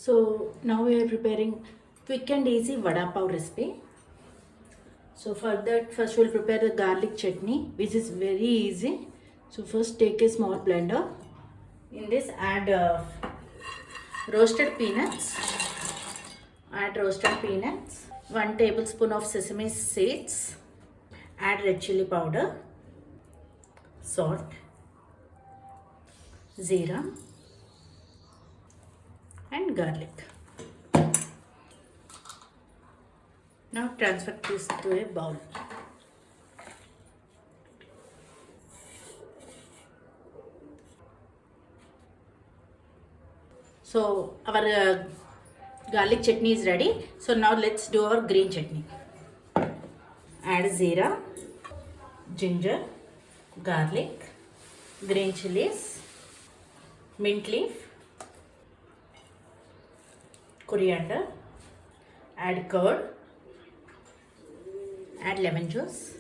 So now we are preparing quick and easy Vada Pav recipe. So for that, first we'll prepare the garlic chutney, which is very easy. So first take a small blender. In this add roasted peanuts. Add roasted peanuts. 1 tablespoon of sesame seeds. Add red chili powder, salt, zira and garlic. Now transfer this to a bowl. So our garlic chutney is ready. So now let's do our green chutney. Add zira, ginger, garlic, green chilies, mint leaf, coriander, add curd, add lemon juice,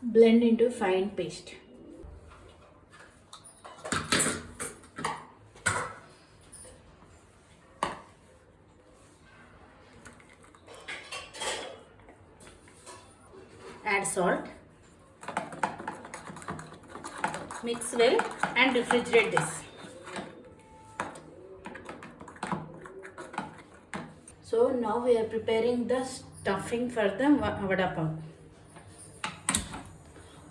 blend into fine paste. Add salt, mix well and refrigerate this. So now we are preparing the stuffing for the Vada Pav.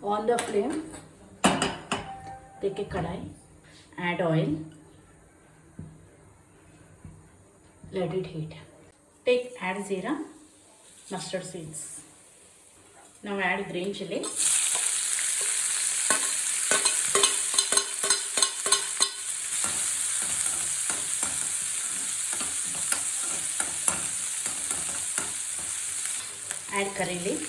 On the flame, take a kadai, add oil, let it heat. Add zira, mustard seeds. Now add green chili. Add curry leaf.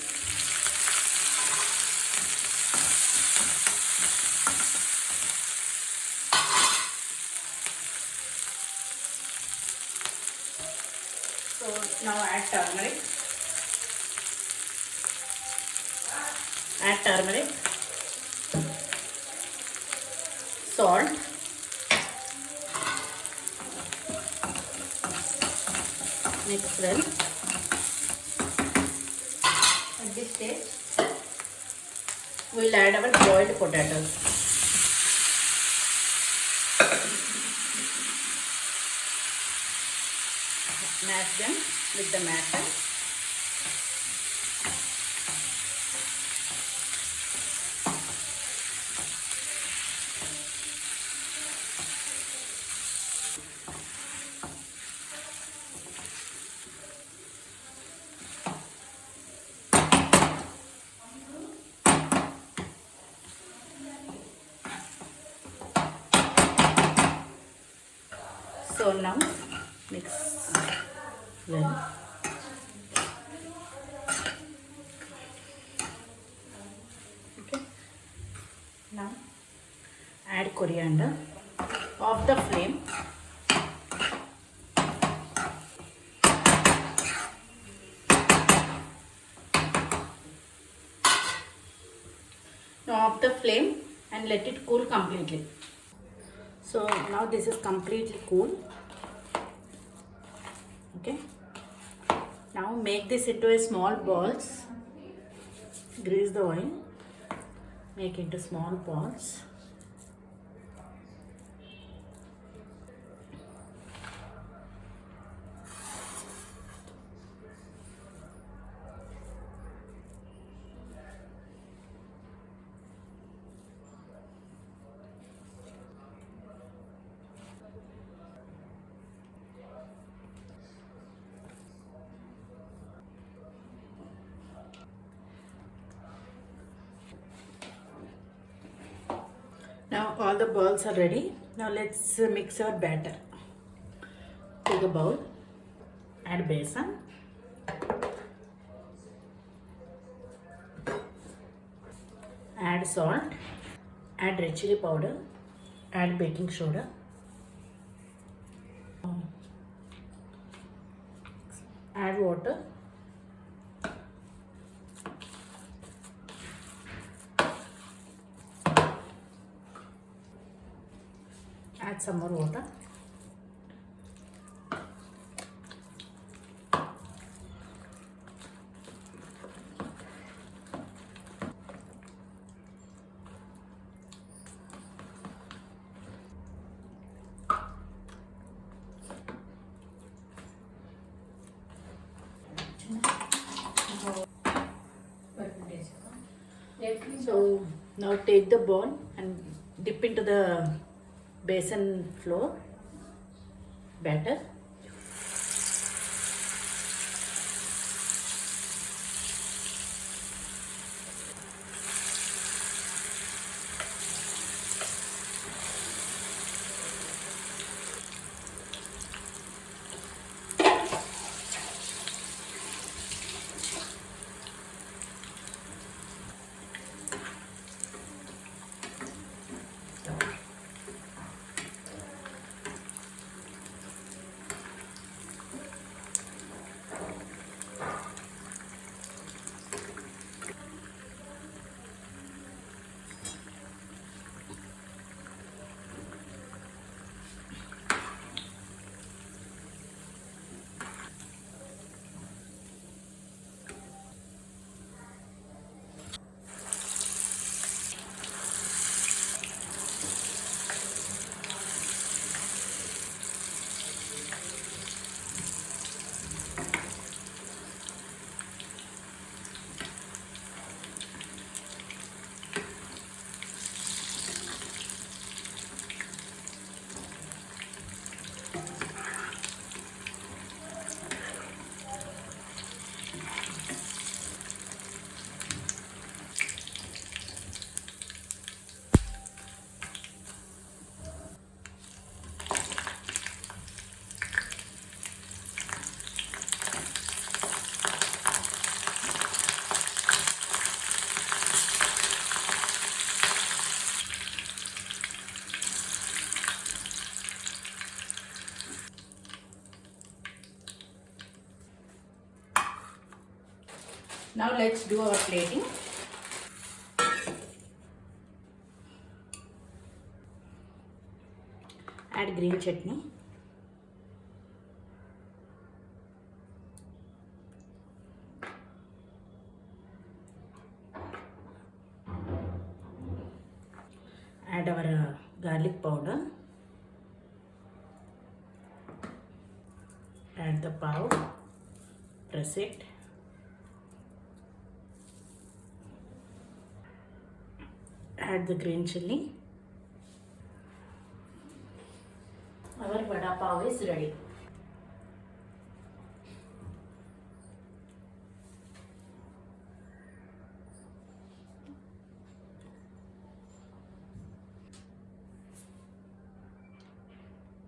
So now add turmeric. Add turmeric, salt, mix well. At this stage, we will add our boiled potatoes. Mash them with the masher. So now mix well. Okay. Now add coriander. Off the flame. Now off the flame and let it cool completely. So now this is completely cool. Okay. Now make this into a small balls. Grease the oil. Make into small balls. Now all the balls are ready. Now let's mix our batter. Take a bowl, add besan, add salt, add red chili powder, add baking soda, add water, Add some more water. So now take the ball and dip into the basin flour batter. Now let's do our plating. Add green chutney. Add our garlic powder. Add the pav. Press it. Add the green chilli. Our vada pav is ready.